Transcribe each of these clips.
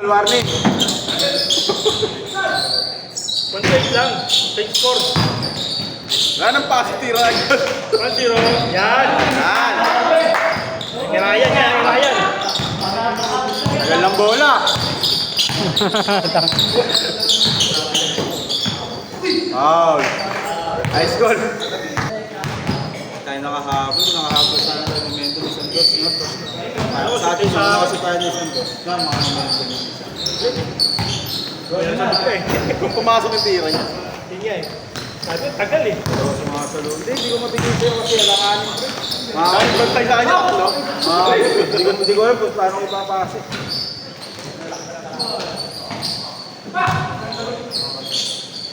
warning. 1-8 lang. Take score. Wala nang pass, tira agad. 1-0. Yan. Yan. Kirayan yan, kirayan. Tagal lang bola. Foul. Nice goal. Tayo nakahabol sana ng momento ni Santos, no? Sa atin, kasi tayo ni Santos. Mga momento ni Kung pumasok yung tira niya. Hindi nga eh. Sabi, tagal eh. Sumasalo. Hindi ko mabigay sa'yo kasi alanganin ko. Bantay sa kanya, no? Hindi ko alam kung paano ko ipapasok.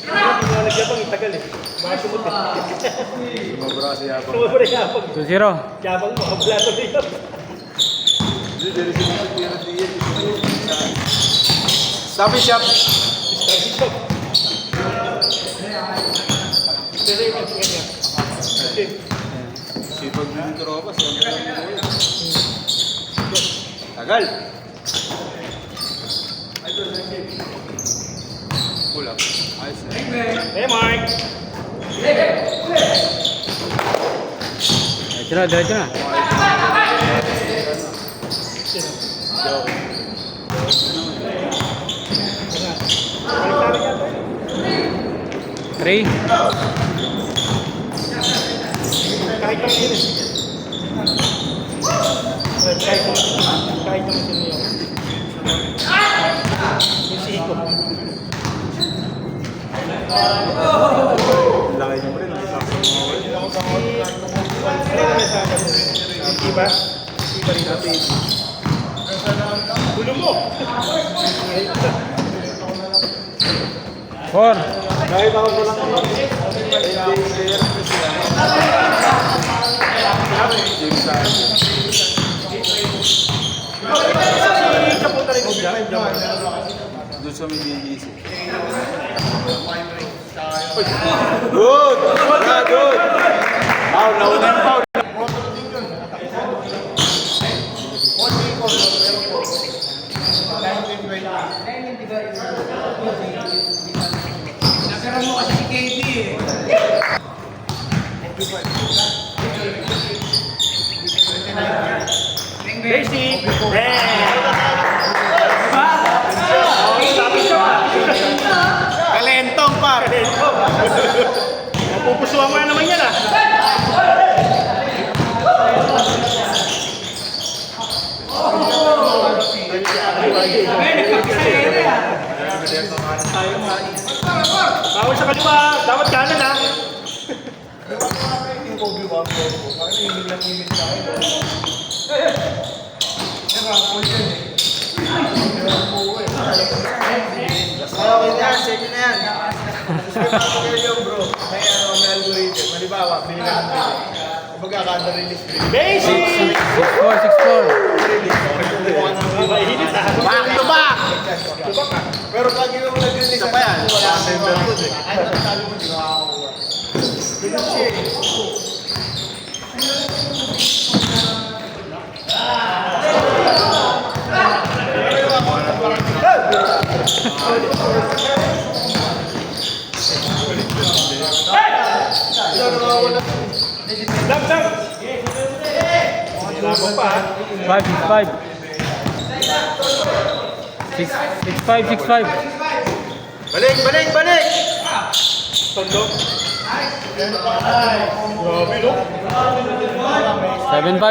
Hindi nga nagyabang, tagal eh. Mga sumot eh. Sumobra si Yabang. Sumobra yabang. 2-0. Yabang mo, wala to dito. Hindi, dito siya tira diyan. Stop it, Shop. Sipag mo yung tropa. Tagal. Kulang. Ayos na. Hey, Mark. Diretso na. 3. Kahit kami yun eh. Kahit kami yun yun. Yung si Iko. Laki niyo pa rin. Iba? Iba rin natin. Bulong mo! 4. Kahit ako na lang naman. Doon sa may DDC. Good! Good! Foul, nauna yung foul. Basic! Kalentong par! Mapupusuan mo na naman yan ah! Bawal sa kaliwa, dapat kanan ah! Okay na yan, sige na yan. Gusto yung bro. May algorithm. Malibawa, binigyan ng video. Magkakanda-release video. Basic! 6-4. Mahinit ah! Back to back! Tubak ah! Pero pag yung nag-release pa yan, wala ang member ko eh. Ay, sabi mo, di makakakuha. Lang! Labang pa ah! 5. 6-5. Balik! Tondo! Grabe no?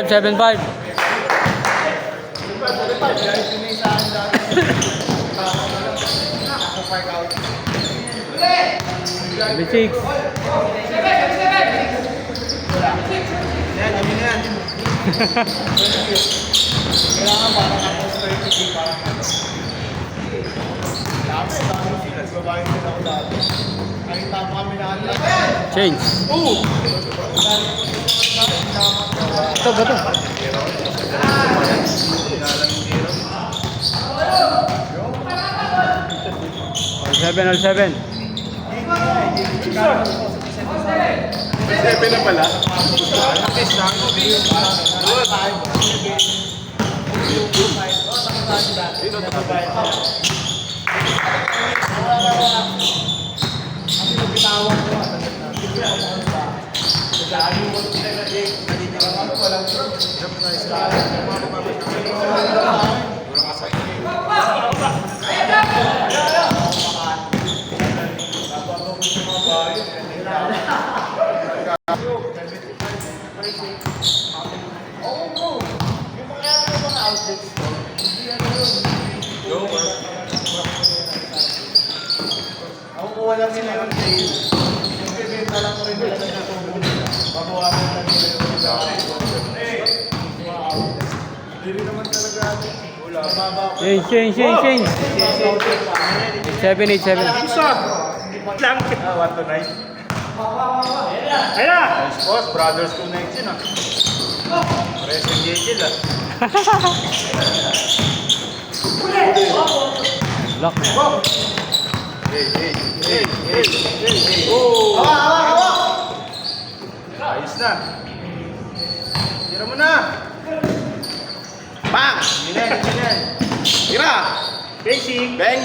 7-5. Six. Yan, kami na yan. Kailangan parang ako strategy, parang ano. Dami, babae din ako dati. Nakita mo kami na ano. Change. Ito ba ito? All 7. 7 na pala. Ako kuha lang nila yung sale. Yung bibenta lang ko rin nila sa babawasan lang nila yung hindi rin naman talaga wala. Mababa ko. Change. 7. Isa! Lang! 1 to 9. Ayun na! Boss, brothers connection ah. Pares yung Gigil ah. Lock. Hey. Oh! Hawa! Ayos na. Tira mo na. Bang! Ganyan. Tira! Basic! Bang!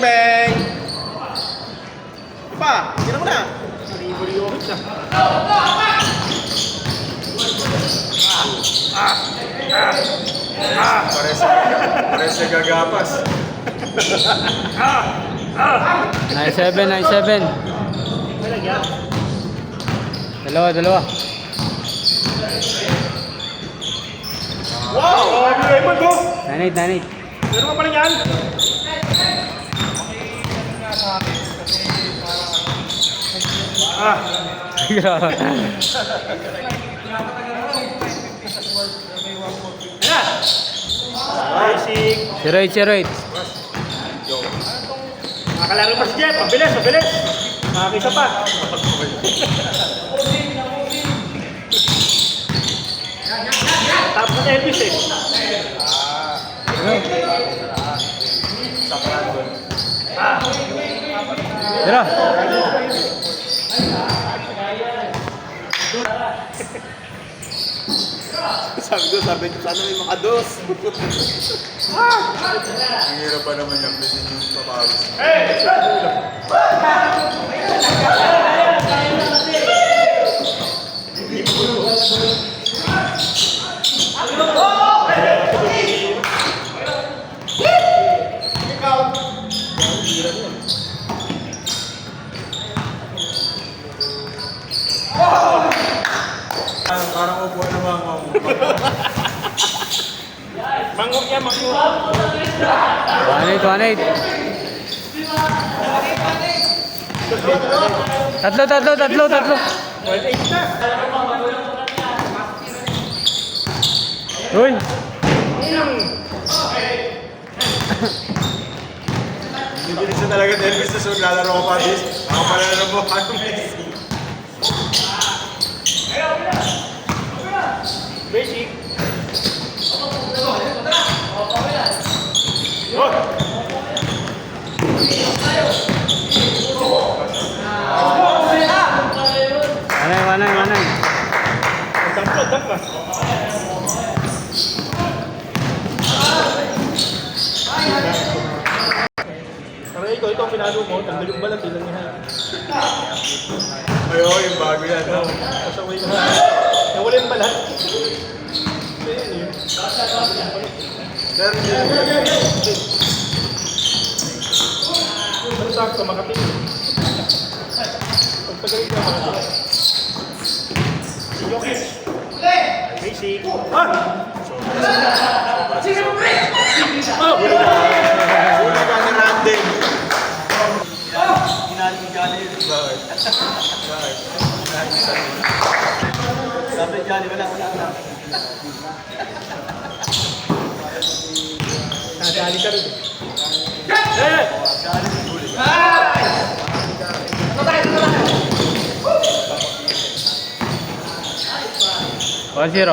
Pa! Tira mo na. Buli-buli siya. Pares yung gagapas. 9-7. Malagyan. Dalawa. Wow! Raymond ko! 9-8. Meron ka pala yan? Basic! 0-8. Nakakalaro pa si Jeff. Mabilis. Nakakisa pa. Tapos na Elvis eh. Tira. Sabi ko, sana may makados. Ang hirap pa naman yung pisin yung papawis. Parang upo na mga Mangok yan, mangok. 1-8. Tatlo. 12-8 na. Uy. Bibilis na talaga ni Elvis na lalaro ko pa this. Ako pala na ng buka ng Messi. Basic. Manay. Dagdag pa. Pero ito ang pinalo mo, tanggal yung balat, ilan niya. Ay, oh, yung bago yan. No? Kasaway na. Nawala yung balat. Sir, Ano sakto, makatingin. Pagpagaling ka, makatingin. Jokic. Basic. Una ka ni Randall. Sabi Johnny, wala. Nadali ka rin. One zero.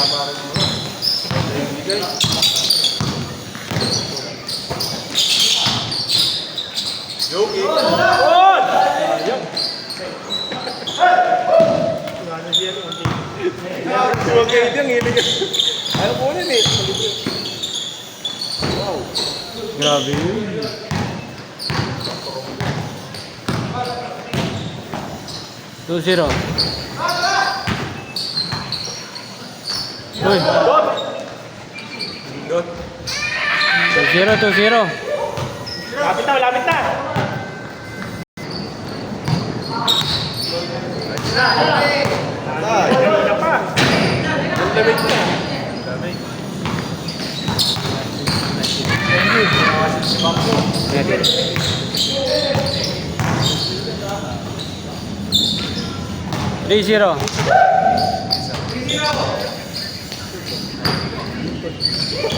tama rin mo. Bigay. Yogi. Good! Ayun. Ano siya rin? Huwag kayo dyan, hilig. Ano po nun eh? Wow. Grabe yun. Two zero. Uy. Dot. 2-0, 2-0. Lapit na, lapit na! Ah, Kanina pa. ang lamig na. Lamig. Si Bangko. 3-0.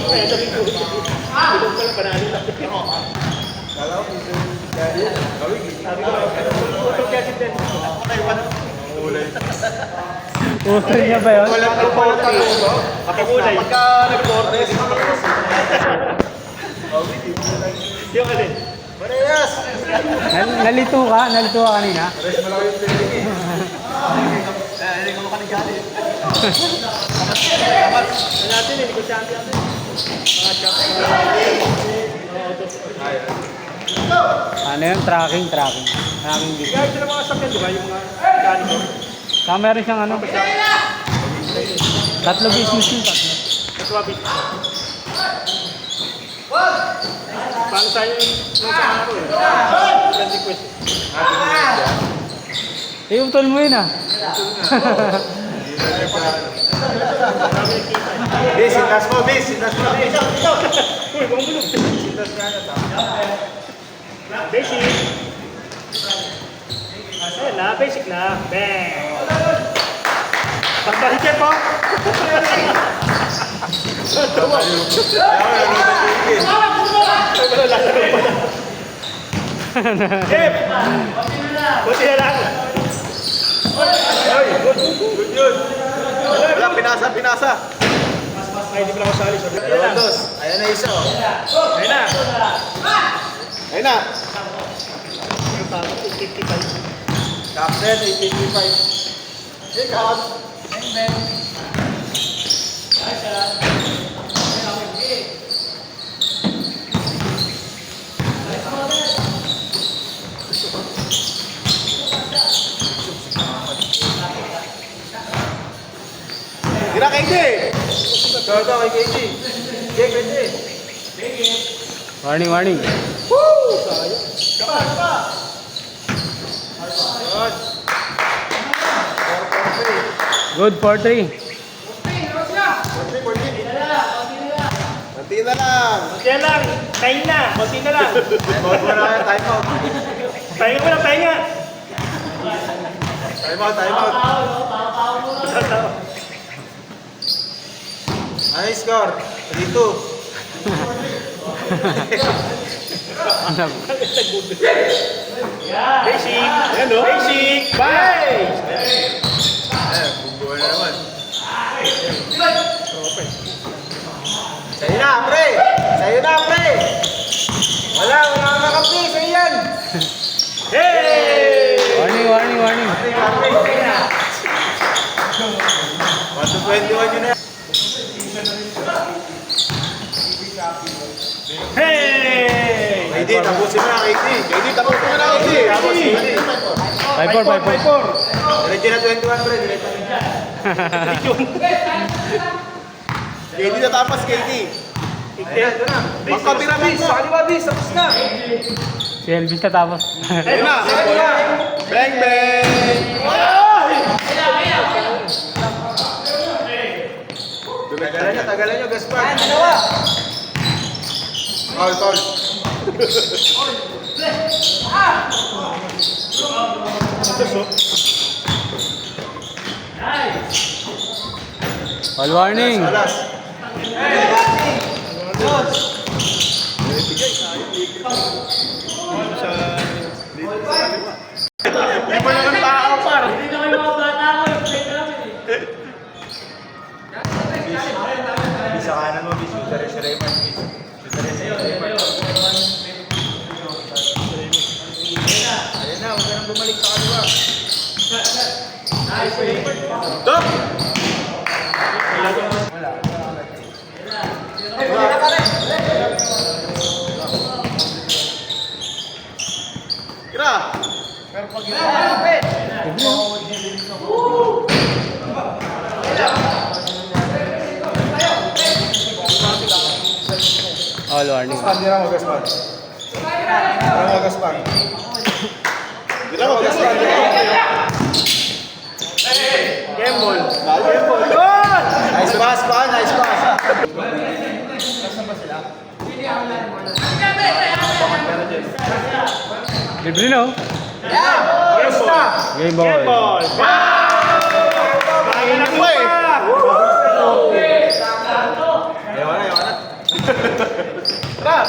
Kaya sabi ko, tulog pala panalo na. Kala ko, daddy. Kawig. Sabi ko, tutog kasi din. Ulay. Uso niya ba yun? Walang nagpapalata ko. Pakikulay. Pagka nag-fortress. Kawig. Yung alin? Parehas. Nalito ka? Nalito ka kanina? Parehas malaki yung piling eh. Hindi ko makanigalit. Ano natin, hindi ko champion natin. Mga champion. Ano yun? Tracking. Tracking dito. Kaya sila mga sakyan, di ba? Yung mga ganito. Saka meron siyang ano? Tatlo business yun, tatlo. Maswabi. Paano sa'yo yung sa araw eh? Gandhi question. Iutol mo yun ah. Marami nakita eh. Bis, sintas mo, bis. Sintas mo, bis. Uy, bang bulog. Sintas nga na ta. Basic. Ayan na, basic na. Bang! Pagbahikin po! Ayaw, ayaw na tigil. Jeff! Buti na lang. Ay, good yun. Wala, pinasa. Ay, di pala kasali. Sabi ko lang. Dos. Ayan na isa. Oh. Ayun na. Ayun na. Yung tama, 55. Captain, 855. Check out. Tira KJ. Toto kay KJ. Okay, KJ. Warning. Woo! Sayang. Kapa. Good. Good 4-3. Kunti na lang. Konti na lang. Tayo na. Konti na lang. Bawas mo na kaya time out. Tayo mo lang, tayo nga. Time out. Isang tao. Nice score. 3-2. Basic. Ayan o. Basic. Bye! Bumbuhan na naman. Sa'yo na, pre! Wala makakampi. Sa'yo yan! Hey! Warning. Kampi. 1-21 yun na. Hey! KD, tapusin mo na KD. Tapusin mo na KD. 5-4. Diretso na 21, pre. Diretso na. KD natapos, KD. Ayan, ito na. Magkabira, bis. Sa kaliwa, bis. Tapos na. Si Elvis katapos. Ayun na. Bang, bang. Tagalan nyo, Gaspar. Dalawa. Tol. All warning. Alas. Hindi pa naman tao, par. Dok! Kira! Pero pag All warning. Hindi na mag-gaspan. Hindi na mag-gaspan. Hindi na mag-gaspan. Game ball. Nice pass pa, nice pass. Libre na oh. Game ball. Game ball. Game ball. Bagay na po eh. Ayaw na. Tara!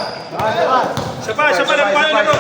Siya pa lang payo na to.